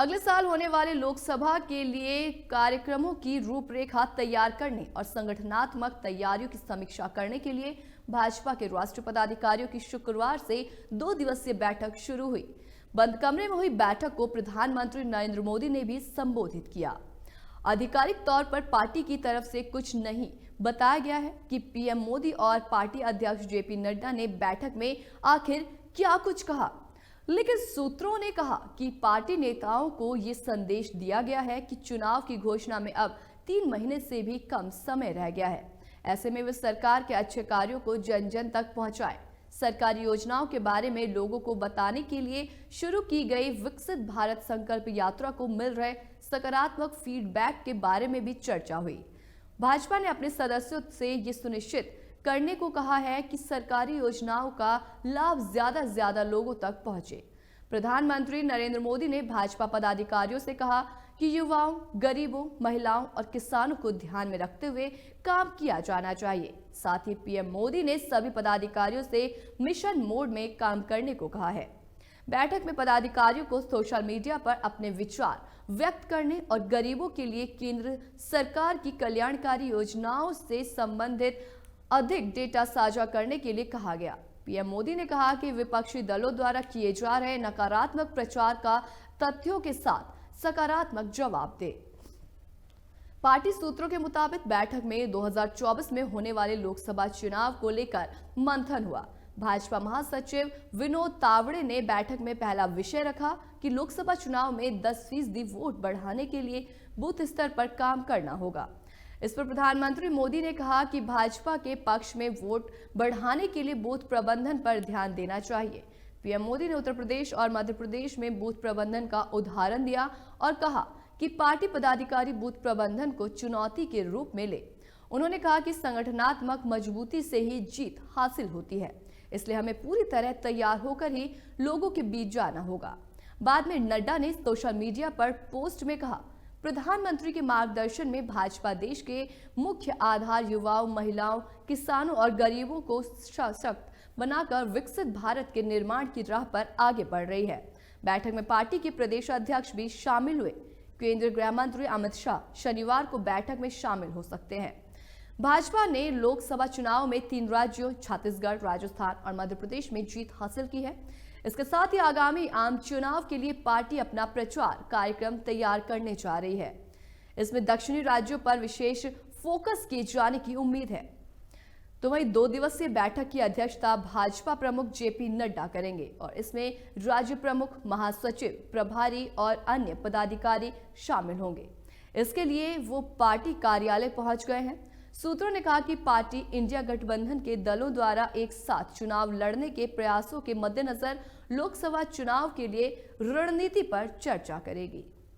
अगले साल होने वाले लोकसभा के लिए कार्यक्रमों की रूपरेखा तैयार करने और संगठनात्मक तैयारियों की समीक्षा करने के लिए भाजपा के राष्ट्रीय पदाधिकारियों की शुक्रवार से 2 दिवसीय बैठक शुरू हुई। बंद कमरे में हुई बैठक को प्रधानमंत्री नरेंद्र मोदी ने भी संबोधित किया। आधिकारिक तौर पर पार्टी की तरफ से कुछ नहीं बताया गया है कि पीएम मोदी और पार्टी अध्यक्ष जेपी नड्डा ने बैठक में आखिर क्या कुछ कहा, लेकिन सूत्रों ने कहा कि पार्टी नेताओं को ये संदेश दिया गया है कि चुनाव की घोषणा में अब 3 महीने से भी कम समय रह गया है। ऐसे में वे सरकार के अच्छे कार्यों को जन जन तक पहुंचाएं। सरकारी योजनाओं के बारे में लोगों को बताने के लिए शुरू की गई विकसित भारत संकल्प यात्रा को मिल रहे सकारात्मक फीडबैक के बारे में भी चर्चा हुई। भाजपा ने अपने सदस्यों से ये सुनिश्चित करने को कहा है कि सरकारी योजनाओं का लाभ ज्यादा से ज्यादा लोगों तक पहुंचे। प्रधानमंत्री नरेंद्र मोदी ने भाजपा पदाधिकारियों से कहा कि युवाओं, गरीबों, महिलाओं और किसानों को ध्यान में रखते हुए काम किया जाना चाहिए। साथ ही पीएम मोदी ने सभी पदाधिकारियों से मिशन मोड में काम करने को कहा है। बैठक में पदाधिकारियों को सोशल मीडिया पर अपने विचार व्यक्त करने और गरीबों के लिए केंद्र सरकार की कल्याणकारी योजनाओं से संबंधित अधिक डेटा साझा करने के लिए कहा गया। पीएम मोदी ने कहा कि विपक्षी दलों द्वारा किए जा रहे नकारात्मक प्रचार का तथ्यों के साथ सकारात्मक जवाब दे। पार्टी सूत्रों के मुताबिक बैठक में 2024 में होने वाले लोकसभा चुनाव को लेकर मंथन हुआ। भाजपा महासचिव विनोद तावड़े ने बैठक में पहला विषय रखा कि लोकसभा चुनाव में 10% वोट बढ़ाने के लिए बूथ स्तर पर काम करना होगा। इस पर प्रधानमंत्री मोदी ने कहा कि भाजपा के पक्ष में वोट बढ़ाने के लिए बूथ प्रबंधन पर ध्यान देना चाहिए। पीएम मोदी ने उत्तर प्रदेश और मध्य प्रदेश में बूथ प्रबंधन का उदाहरण दिया और कहा कि पार्टी पदाधिकारी बूथ प्रबंधन को चुनौती के रूप में ले। उन्होंने कहा कि संगठनात्मक मजबूती से ही जीत हासिल होती है, इसलिए हमें पूरी तरह तैयार होकर ही लोगों के बीच जाना होगा। बाद में नड्डा ने सोशल मीडिया पर पोस्ट में कहा, प्रधानमंत्री के मार्गदर्शन में भाजपा देश के मुख्य आधार युवाओं, महिलाओं, किसानों और गरीबों को सशक्त बनाकर विकसित भारत के निर्माण की राह पर आगे बढ़ रही है। बैठक में पार्टी के प्रदेश अध्यक्ष भी शामिल हुए। केंद्रीय गृह मंत्री अमित शाह शनिवार को बैठक में शामिल हो सकते हैं। भाजपा ने लोकसभा चुनाव में 3 राज्यों छत्तीसगढ़, राजस्थान और मध्य प्रदेश में जीत हासिल की है। इसके साथ ही आगामी आम चुनाव के लिए पार्टी अपना प्रचार कार्यक्रम तैयार करने जा रही है। इसमें दक्षिणी राज्यों पर विशेष फोकस किए जाने की उम्मीद है। तो वहीं 2 दिवसीय बैठक की अध्यक्षता भाजपा प्रमुख जेपी नड्डा करेंगे और इसमें राज्य प्रमुख, महासचिव, प्रभारी और अन्य पदाधिकारी शामिल होंगे। इसके लिए वो पार्टी कार्यालय पहुंच गए हैं। सूत्रों ने कहा कि पार्टी इंडिया गठबंधन के दलों द्वारा एक साथ चुनाव लड़ने के प्रयासों के मद्देनजर लोकसभा चुनाव के लिए रणनीति पर चर्चा करेगी।